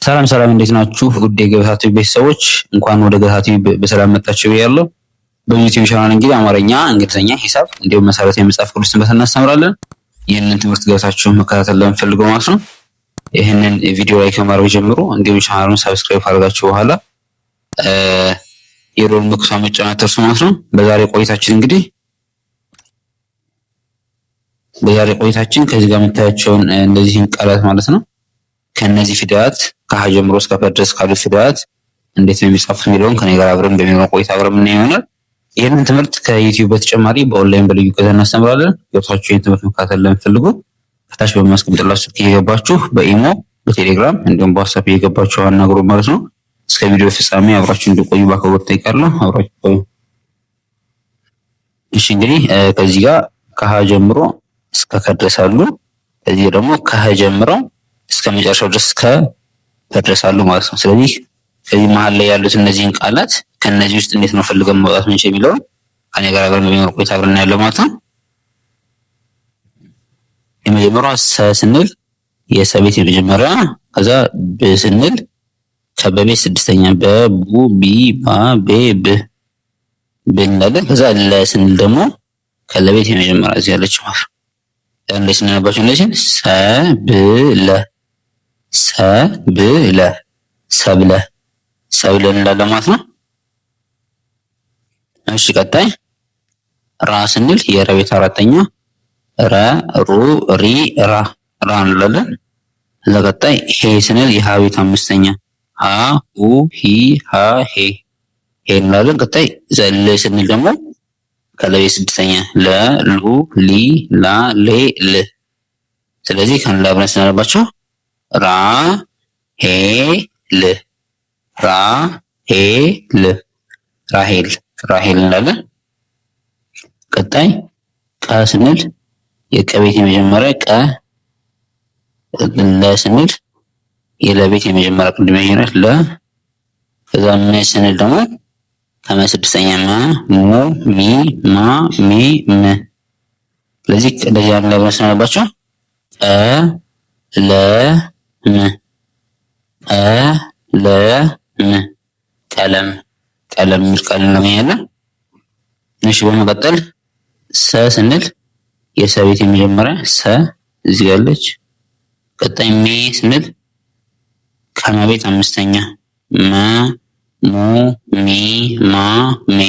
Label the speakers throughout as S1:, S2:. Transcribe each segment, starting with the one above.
S1: ሰላም ሰላም፣ እንዴት ናችሁ? ውድ የገበታ ቲዩብ ቤተሰቦች እንኳን ወደ ገበታ ቲዩብ በሰላም መጣችሁ ብያለሁ። በዩቲዩብ ቻናል እንግዲህ አማርኛ፣ እንግሊዝኛ፣ ሂሳብ እንዲሁም መሰረታዊ የመጽሐፍ ቅዱስ ትምህርት እናስተምራለን። ይህንን ትምህርት ገብታችሁ መከታተል ለምትፈልጉ ማለት ነው ይህንን ቪዲዮ ላይ ከማድረግ ጀምሮ እንዲሁም ቻናሉን ሰብስክራይብ ካደረጋችሁ በኋላ የደወል ምልክቱን መጫን አትርሱ ማለት ነው። በዛሬ ቆይታችን ከዚህ ጋር የምታያቸውን እንደዚህን ቃላት ማለት ነው ከነዚህ ፊደላት ከሀ ጀምሮ እስከ ፐ ድረስ ካሉት ፊደላት እንዴት ነው የሚጻፉት የሚለውን ከኔ ጋር አብረን በሚኖረው ቆይታ አብረን ምን ይሆናል። ይህንን ትምህርት ከዩቲዩብ በተጨማሪ በኦንላይን በልዩ ገዛ እናስተምራለን። ገብታችሁ ይህን ትምህርት መከታተል ለምትፈልጉ ከታች በማስቀምጥላችሁ እየገባችሁ በኢሞ በቴሌግራም እንዲሁም በዋትስአፕ እየገባችሁ አናግሩ ማለት ነው። እስከ ቪዲዮ ፍጻሜ አብራችሁ እንድትቆዩ በአክብሮት እጠይቃለሁ። አብራችሁ ቆዩ። እሺ እንግዲህ ከዚህ ጋር ከሀ ጀምሮ እስከ ከ ድረስ አሉ። ከዚህ ደግሞ ከሀ ጀምረው እስከ መጨረሻው ድረስ ከድረስ አሉ ማለት ነው። ስለዚህ ከዚህ መሀል ላይ ያሉት እነዚህን ቃላት ከነዚህ ውስጥ እንዴት ነው ፈልገን ማውጣት ምን የሚለው ከኔ ጋር አብረን በሚኖር ቆይታ አብረን እናያለን ማለት ነው። የመጀመሪያው ሰ ስንል የሰ ቤት የመጀመሪያ፣ ከዛ ብ ስንል ከበቤት ስድስተኛ፣ በቡ ቢ ባ ቤ ብ እንላለን። ከዛ ለ ስንል ደግሞ ከለቤት የመጀመሪያ እዚህ ያለችው ማለት ነው። እንዴት ስናነባቸው እነዚህን ሰብለ ሰብለ ሰብለ ሰብለ እንላለን ማለት ነው። እሺ ቀጣይ ራ ስንል የረ ቤት አራተኛ፣ ረ ሩ ሪ ራ ራ እንላለን። እዛ ቀጣይ ሄ ስንል የሀ ቤት አምስተኛ፣ ሀ ሁ ሂ ሃ ሄ ሄ እንላለን። ቀጣይ ዘለ ስንል ደግሞ ከለቤት ስድስተኛ፣ ለ ሉ ሊ ላ ሌ ል። ስለዚህ ከአንድ ላይ አብረን ስናነባቸው ራ ሄ ል ራ ሄ ል ራሄል ራሄል እንላለን። ቀጣይ ቀ ስንል የቀቤት የመጀመሪያ ቀ፣ ለ ስንል የለቤት የመጀመሪያ ቅድም ያየናት ለ። ከዛ መ ስንል ደግሞ ከመ ስድስተኛ መ ሙ ሚ ማ ሜ መ። ስለዚህ እንደዚህ አንድ ላይ አብረን ስናነባቸው ቀ ለ ም ቀ ለ ም ቀለም ቀለም የሚል ቃል እናገኛለን። እሺ በመቀጠል ሰ ስንል የሰ ቤት የመጀመሪያ ሰ እዚህ ጋር አለች። ቀጣይ ሜ ስንል ከመ ቤት አምስተኛ፣ መ ሙ ሚ ማ ሜ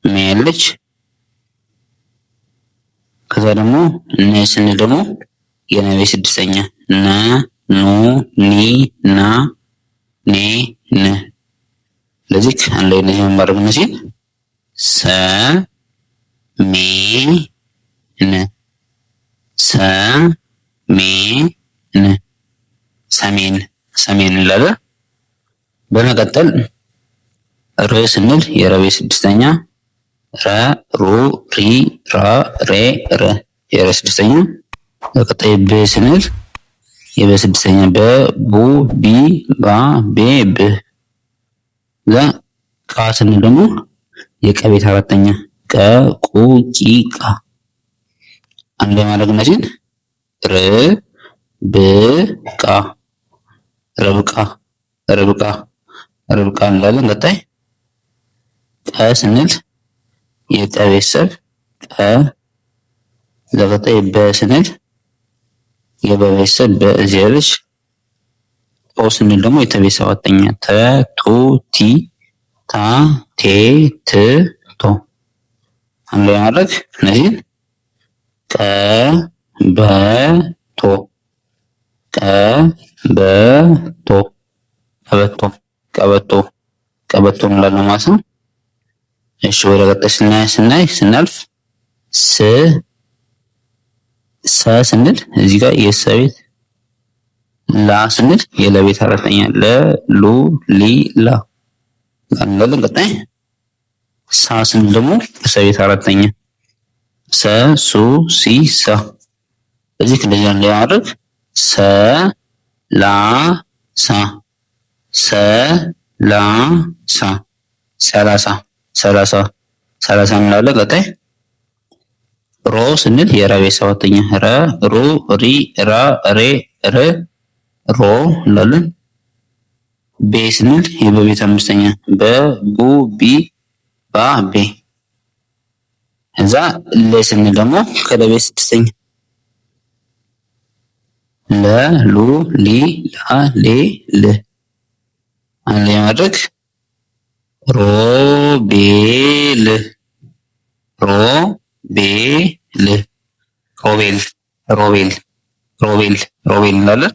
S1: ሜ ያለች። ከዛ ደግሞ ነ ስንል ደግሞ የነ ቤት ስድስተኛ፣ ነ ኑ ኒ ና ኔ ን። ስለዚህ አንድ ላይ እነዚህ መማረግ እነዚህን ሰ ሜ ን ሰ ሜ ን ሰሜን ሰሜን እንላለን። በመቀጠል ር ስንል የረ ቤት ስድስተኛ፣ ረ ሩ ሪ ራ ሬ ረ የረ ስድስተኛ። በቀጣይ ብ ስንል የበ ስድስተኛ፣ በ ቡ ቢ ባ ቤ ብ። እዛ ቃ ስንል ደግሞ የቀ ቤት አራተኛ፣ ቀ ቁ ቂ ቃ። አንድ ላይ ማድረግ እነዚህን ር ብ ቃ ረብቃ ረብቃ ረብቃ እንላለን። ቀጣይ ቀ ስንል የቀ ቤተሰብ ቀ። ለቀጣይ በ ስንል የበ ቤተሰብ በ እዚህ ያለች። ጦ ስንል ደግሞ የተ ቤት ሰባተኛ፣ ተ ቱ ቲ ታ ቴ ት ቶ። አንድ ላይ ማድረግ እነዚህን ቀ በ ቶ ቀ በ ቶ ቀበቶ ቀበቶ ቀበቶ እንላለን ማለት ነው። እሺ ወደ ቀጣይ ስናልፍ ሰ ስንል እዚህ ጋር የሰ ቤት፣ ላ ስንል የለቤት አራተኛ፣ ለ ሉ ሊ ላ እንላለን። ቀጣይ ሳ ስንል ደግሞ የሰ ቤት አራተኛ፣ ሰ ሱ ሲ ሳ። እዚህ እንደዚህ አንድ ላይ ማድረግ ሰ ላ ሳ ሰ ላ ሳ ሰላሳ ሰላሳ ሰላሳ እንላለን። ቀጣይ ሮ ስንል የረ ቤት ሰባተኛ፣ ረ ሩ ሪ ራ ሬ ር ሮ እንላለን። ቤ ስንል የበቤት አምስተኛ በ ቡ ቢ ባ ቤ። እዛ ለ ስንል ደግሞ ከለቤት ስድስተኛ ለ ሉ ሊ ላ ሌ ል። አንድ ላይ ማድረግ ሮቤል ሮቤል ሮቤል ሮቤል ሮቤል ሮቤል እንላለን።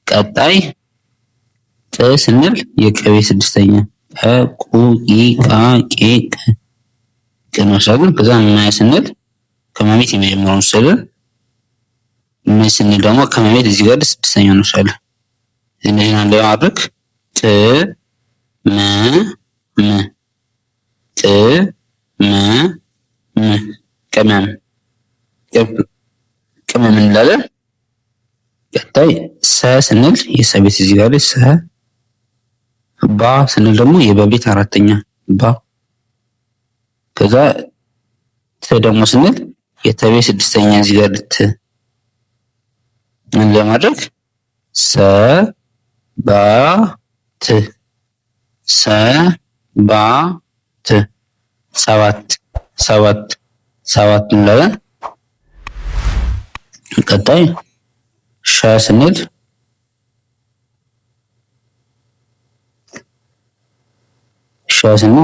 S1: ቀጣይ ጥ ስንል የቀቤት ስድስተኛ ቀ ቁ ቂ ቃ ቄ ቅ እንወስዳለን። ከዛ መ ስንል ከመቤት የመጀመሪያውን ወስደን ም ስንል ደግሞ ከመቤት እዚህ ጋር ስድስተኛ እንወስዳለን። እነዚህን አንድ ላይ ማድረግ ጥ ም ም ጥ ም ም ቅመም ቅመም እንላለን። ቀጣይ ሰ ስንል የሰቤት እዚህ ጋር ሰ። ባ ስንል ደግሞ የበቤት አራተኛ ባ። ከዛ ት ደግሞ ስንል የተቤት ስድስተኛ እዚህ ጋር ት። ምን ለማድረግ ሰ ባ ት ሰ ባ ት ሰባት ሰባት ሰባት እንላለን። ቀጣይ ሸ ስንል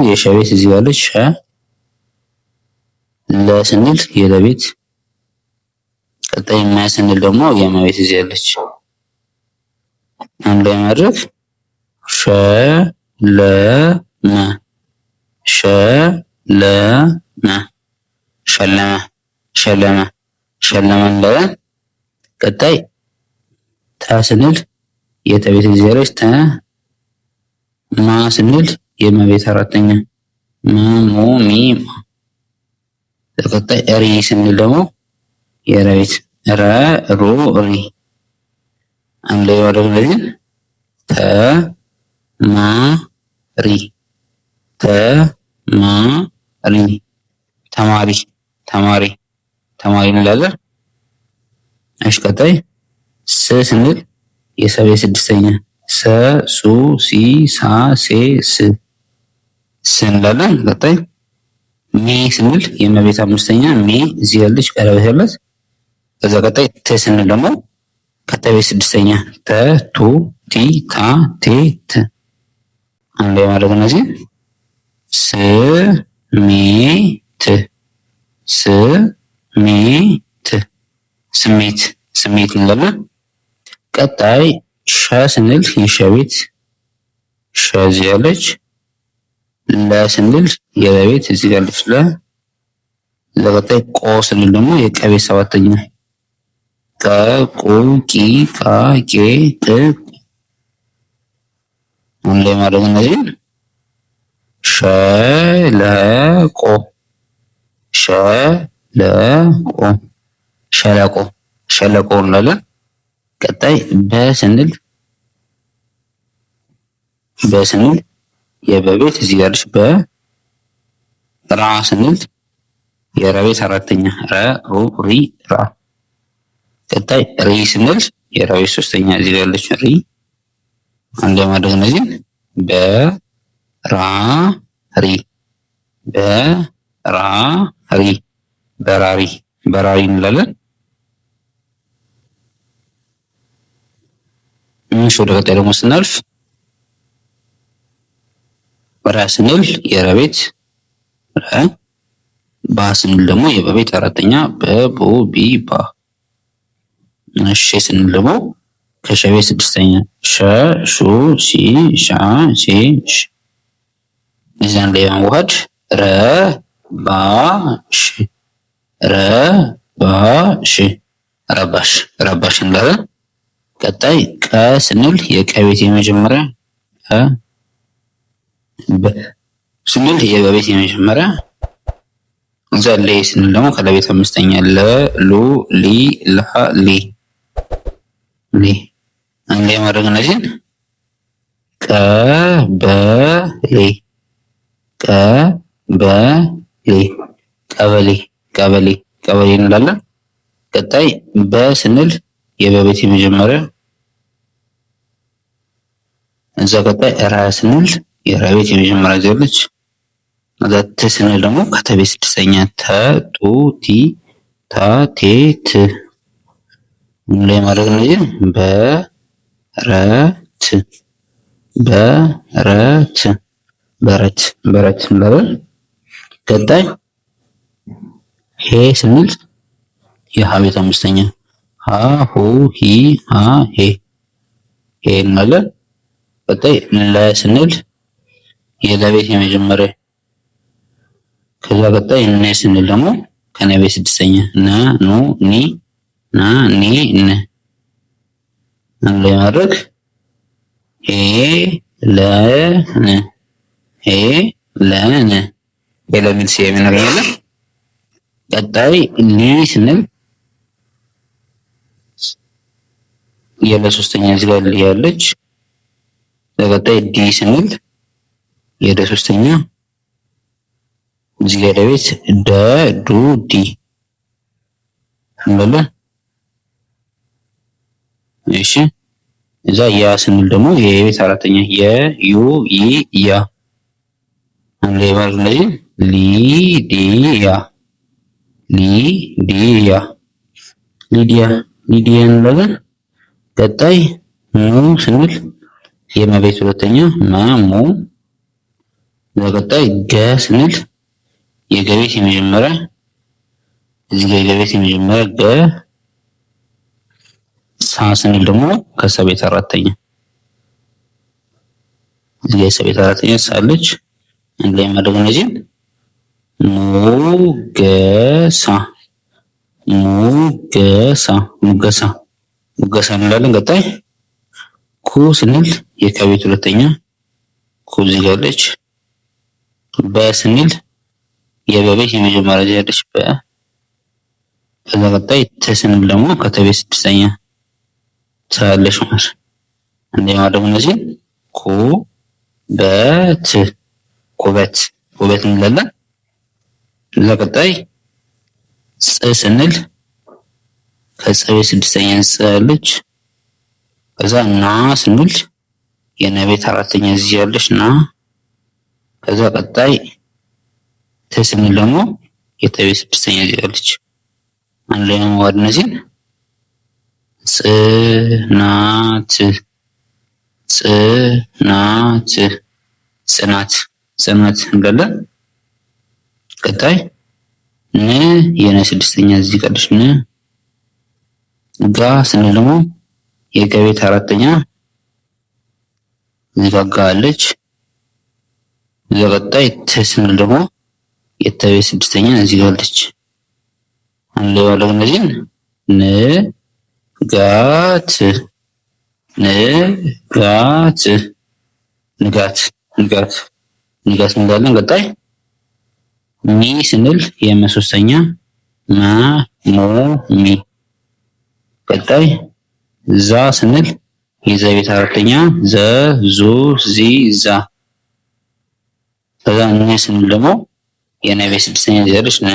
S1: የሸቤት እዚህ ጋር ሸ። ለ ስንል የለቤት። ቀጣይ መ ስንል ደግሞ የመቤት እዚህ ያለች። አንድ ላይ ማድረግ ሸ ለ መ ሸ ለ መ ሸለመ ሸለመ ሸለመ እንላለን። ቀጣይ ተ ስንል የተቤት እዚህ ያለች ተ። ማ ስንል የመቤት አራተኛ ም ሙ ሚ ማ። ቀጣይ ሪ ስንል ደግሞ የረቤት ረ ሩ ሪ። አንድ ላይ ማድረግ እንደዚህ ተ ማ ሪ ተ ማ ሪ ተማሪ ተማሪ ተማሪ እንላለን። እሺ ቀጣይ ስ ስንል የሰቤት ስድስተኛ ሰ ሱ ሲ ሳ ሴ ስ ስ እንላለን። ቀጣይ ሚ ስንል የመቤት አምስተኛ ሚ እዚህ ያለች ቀለበት ያላት። ከዛ ቀጣይ ት ስንል ደግሞ ከተቤት ስድስተኛ ተ ቱ ቲ ታ ቴ ት። አንድ ላይ ማድረግ እነዚህ ስ ሜ ት ስ ሜ ት ስሜት ስሜት እንላለን። ቀጣይ ሸ ስንል የሸቤት ሸ እዚህ ያለች። ለ ስንል የለቤት እዚህ ያለች ለ። ለቀጣይ ቆ ስንል ደግሞ የቀቤት ሰባተኛ ቀ ቁ ቂ ቃ ቄ ቅ። አሁን ላይ ማድረግ እነዚህን ሸለቆ ሸለቆ ሸለቆ ሸለቆ እንላለን። ቀጣይ በ ስንል የበቤት እዚህ ጋር በ። ራ ስንል የረቤት አራተኛ ረ ሩ ሪ ራ። ቀጣይ ሪ ስንል የረቤት ሶስተኛ እዚህ ጋር ያለች ሪ። አንድ ላይ ማድረግ እነዚህን በ ራ ሪ በ ራ ሪ በራሪ በራሪ እንላለን። እሺ ወደ ቀጣይ ደግሞ ስናልፍ ረ ስንል የረቤት ረ። ባ ስንል ደግሞ የበቤት አራተኛ በ ቡ ቢ ባ። እሺ ስንል ደግሞ ከሸቤት ስድስተኛ ሸ ሹ ሺ ሻ ሼ ሽ። እዚያን ላይ ማዋሃድ ረ ባ ሽ ረ ባ ሽ ረባሽ ረባሽ እንላለን። ቀጣይ ቀ ስንል የቀቤት የመጀመሪያ ስንል የበቤት የመጀመሪያ። እዛ ሌ ስንል ደግሞ ከለቤት አምስተኛ ለ ሉ ሊ ላ ሌ ሌ። አንድ ላይ ማድረግ እነዚህን ቀበሌ ቀበሌ ቀበሌ ቀበሌ ቀበሌ እንላለን። ቀጣይ በ ስንል የበቤት የመጀመሪያ እዛ ቀጣይ ረ ስንል የረ ቤት የመጀመሪያ ዜለች። እዛ ት ስንል ደግሞ ከተቤት ስድስተኛ ተ ጡ ቲ ታ ቴ ት ላይ ማድረግ ነው። በረት በረት በረት በረት እንላለን። ቀጣይ ሄ ስንል የሀ ቤት አምስተኛ ሀ ሁ ሂ ሃ ሄ ሄ እንላለን። ቀጣይ ለ ስንል የለቤት የመጀመሪያ። ከዛ ቀጣይ ነ ስንል ደግሞ ከነ ቤት ስድስተኛ ነ ኑ ኒ ና ኒ ነ አንድ ላይ ማድረግ ሄ ለ ነ ሄ ለ ነ የለሚል ሲያም እናገኛለን። ቀጣይ ሊ ስንል የለ ሶስተኛ እዚህ ጋር ያለች። በቀጣይ ዲ ስንል የደ ሶስተኛ እዚህ ጋር ቤት ደ ዱ ዲ እንላለን። እሺ እዛ ያ ስንል ደግሞ የቤት አራተኛ የ ዩ ይ ያ አንድ ላይ ማለት ነው። ሊዲያ ሊዲያ ሊዲያ ሊዲያ እንላለን። ቀጣይ ሙ ስንል የመቤት ሁለተኛ ማሙ። በቀጣይ ገ ስንል የገቤት የመጀመሪያ እዚህ ጋር የገቤት የመጀመሪያ ገ። ሳ ስንል ደግሞ ከሰቤት አራተኛ እዚህ ጋር የሰቤት አራተኛ ሳለች አንድ ላይ ማድረግ እነዚህን ሙገሳ ሙገሳ ሙገሳ ሙገሳ እንላለን። ቀጣይ ኩ ስንል የከቤት ሁለተኛ ኩ እዚህ ጋር አለች። በ ስንል የበቤት የመጀመሪያ እዚህ ያለች በ። ከዛ ቀጣይ ተ ስንል ደግሞ ከተቤት ስድስተኛ ታለች ማለት እንዴ ማድረግ እነዚህ ኩ በት ኩበት ኩበት እንላለን። ከዛ ቀጣይ ጽ ስንል ከጸቤት ስድስተኛ ያለች። ከዛ ና ስንል የነቤት አራተኛ እዚህ ያለች ና። ከዛ ቀጣይ ተ ስንል ደግሞ የተቤት ስድስተኛ እዚህ ያለች። አንድ ላይ ማዋድ እነዚህን ጽናት ጽናት ጽናት ጽናት እንላለን። ቀጣይ ን የነ ስድስተኛ እዚህ ቀደሽ ን። ጋ ስንል ደግሞ የገቤት አራተኛ እዚህ ጋር ጋ አለች። እዛ ቀጣይ ት ስንል ደግሞ የተቤት ስድስተኛ እዚህ ጋር አለች። አንድ ላይ ባለው እነዚህን ንጋት ንጋት ንጋት ንጋት ንጋት እንላለን። ቀጣይ ሚ ስንል የመሶስተኛ ማ ሞ ሚ። ቀጣይ ዛ ስንል የዘ ቤት አራተኛ ዘ ዙ ዚ ዛ። ከዛ ነ ስንል ደግሞ የነ ቤት ስድስተኛ ያለች ነ።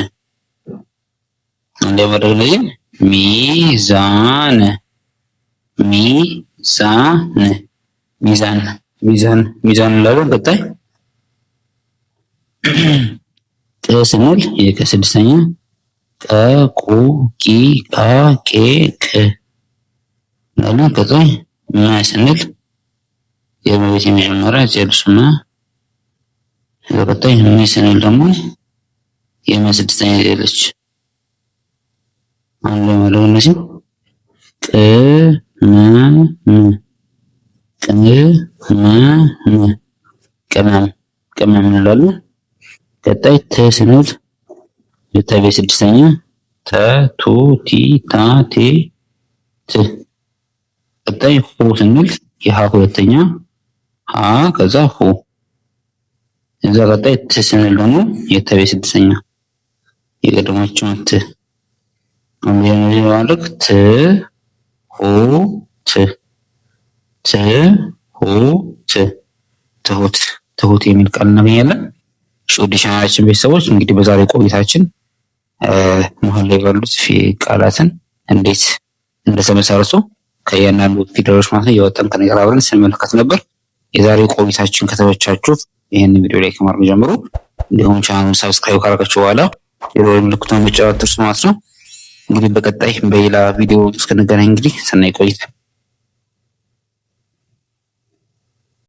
S1: እንደማድረግ እነዚህ ሚዛን ሚዛን ሚዛን ሚዛን ሚዛን እንላለን። ቀጣይ ቅ ስንል የከስድስተኛ ቀ ቁ ቂ ቃ ቄ ቅ እንላለን። ቀጣይ መ ስንል የመቤት የመጀመሪያ ዜልሽ መ። ቀጣይ ሚ ስንል ደግሞ የመ ስድስተኛ ዜለች። አንድ ላይ ማለት እነዚህ ቅመም ቅመም ቅመም ቅመም እንላለን። ቀጣይ ተ ስንል የተቤት ስድስተኛ ተ ቱ ቲ ታ ቴ ት። ቀጣይ ሁ ስንል የሀ ሁለተኛ ሀ ከዛ ሁ። እዛ ቀጣይ ት ስንል ደግሞ የተቤት ስድስተኛ የቀደማቸው ት። አንዴ ማድረግ ት ሁ ት ት ሁ ት ትሁት ትሁት የሚል ቃል እናገኛለን። እሺ ወደ ቻናላችን ቤተሰቦች እንግዲህ በዛሬ ቆይታችን መሀል ላይ ባሉት ቃላትን እንዴት እንደተመሰረቱ ከእያንዳንዱ ፊደሎች ማለት ነው እያወጣን ከነገር አብረን ስንመለከት ነበር። የዛሬው ቆይታችን ከተመቻችሁ ይህንን ቪዲዮ ላይ ከማድረግ ጀምሮ እንዲሁም ቻናሉን ሰብስክራይብ ካደረጋችሁ በኋላ የደወል ምልክቱን መጫን አትርሱ ማለት ነው። እንግዲህ በቀጣይ በሌላ ቪዲዮ እስክንገናኝ እንግዲህ ሰናይ ቆይታ